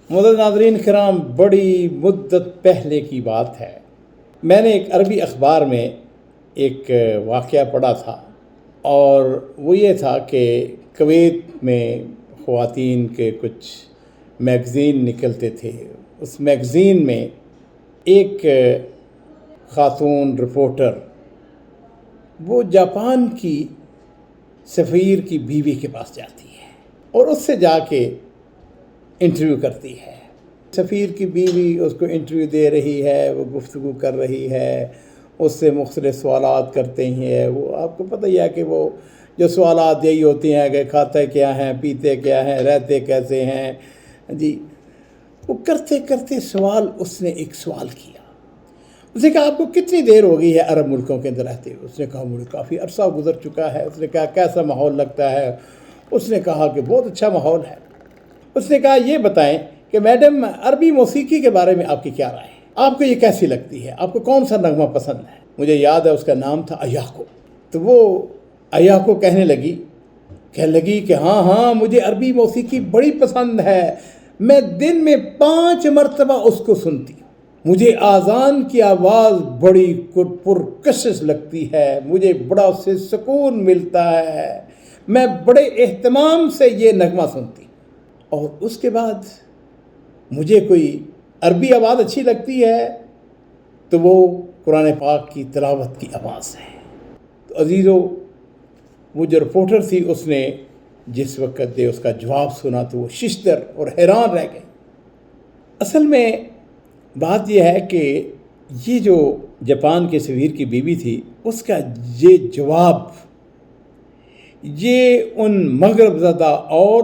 معزز ناظرین کرام، بڑی مدت پہلے کی بات ہے، میں نے ایک عربی اخبار میں ایک واقعہ پڑھا تھا، اور وہ یہ تھا کہ کویت میں خواتین کے کچھ میگزین نکلتے تھے۔ اس میگزین میں ایک خاتون رپورٹر وہ جاپان کی سفیر کی بیوی کے پاس جاتی ہے اور اس سے جا کے انٹرویو کرتی ہے۔ سفیر کی بیوی اس کو انٹرویو دے رہی ہے، وہ گفتگو کر رہی ہے، اس سے مختلف سوالات کرتے ہیں۔ وہ آپ کو پتہ ہی ہے کہ وہ جو سوالات یہی ہوتے ہیں کہ کھاتے کیا ہیں، پیتے کیا ہیں، رہتے کیسے ہیں جی۔ وہ کرتے کرتے اس نے ایک سوال کیا۔ اس نے کہا آپ کو کتنی دیر ہو گئی ہے عرب ملکوں کے اندر رہتے ہوئے؟ اس نے کہا مجھے کافی عرصہ گزر چکا ہے۔ اس نے کہا کیسا ماحول لگتا ہے؟ اس نے کہا کہ بہت اچھا ماحول ہے۔ اس نے کہا یہ بتائیں کہ میڈم عربی موسیقی کے بارے میں آپ کی کیا رائے ہے؟ آپ کو یہ کیسی لگتی ہے؟ آپ کو کون سا نغمہ پسند ہے؟ مجھے یاد ہے اس کا نام تھا ایاکو۔ تو وہ ایاکو کہنے لگی کہ ہاں مجھے عربی موسیقی بڑی پسند ہے، میں دن میں 5 مرتبہ اس کو سنتی ہوں۔ مجھے اذان کی آواز بڑی پرکشش لگتی ہے، مجھے بڑا اس سے سکون ملتا ہے، میں بڑے اہتمام سے یہ نغمہ سنتی ہوں۔ اور اس کے بعد مجھے کوئی عربی آواز اچھی لگتی ہے تو وہ قرآن پاک کی تلاوت کی آواز ہے۔ تو عزیزو، وہ جو رپورٹر تھی اس نے جس وقت اس کا جواب سنا تو وہ ششدر اور حیران رہ گئی۔ اصل میں بات یہ ہے کہ یہ جو جاپان کے سفیر کی بیوی تھی، اس کا یہ جواب یہ ان مغرب زدہ اور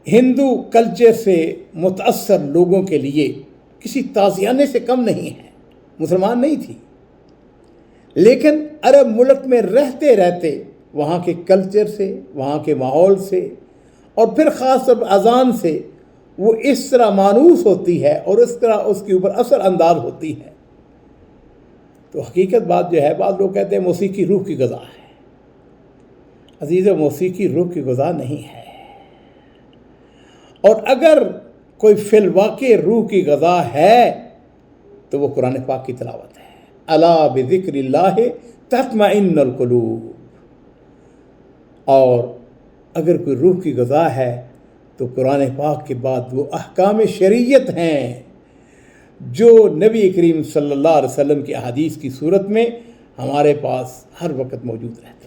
ہندو کلچر سے متاثر لوگوں کے لیے کسی تازیانے سے کم نہیں ہے۔ مسلمان نہیں تھی، لیکن عرب ملک میں رہتے رہتے وہاں کے کلچر سے، وہاں کے ماحول سے، اور پھر خاص طور پر اذان سے وہ اس طرح مانوس ہوتی ہے اور اس طرح اس کے اوپر اثر انداز ہوتی ہے۔ تو حقیقت بات جو ہے، بعض لوگ کہتے ہیں موسیقی روح کی غذا ہے۔ عزیز، موسیقی روح کی غذا نہیں ہے، اور اگر کوئی فی الواقع روح کی غذا ہے تو وہ قرآن پاک کی تلاوت ہے۔ الا بذکر اللہ تطمئن القلوب۔ اور اگر کوئی روح کی غذا ہے تو قرآن پاک کے بعد وہ احکام شریعت ہیں جو نبی کریم صلی اللہ علیہ وسلم کی احادیث کی صورت میں ہمارے پاس ہر وقت موجود رہتے ہیں۔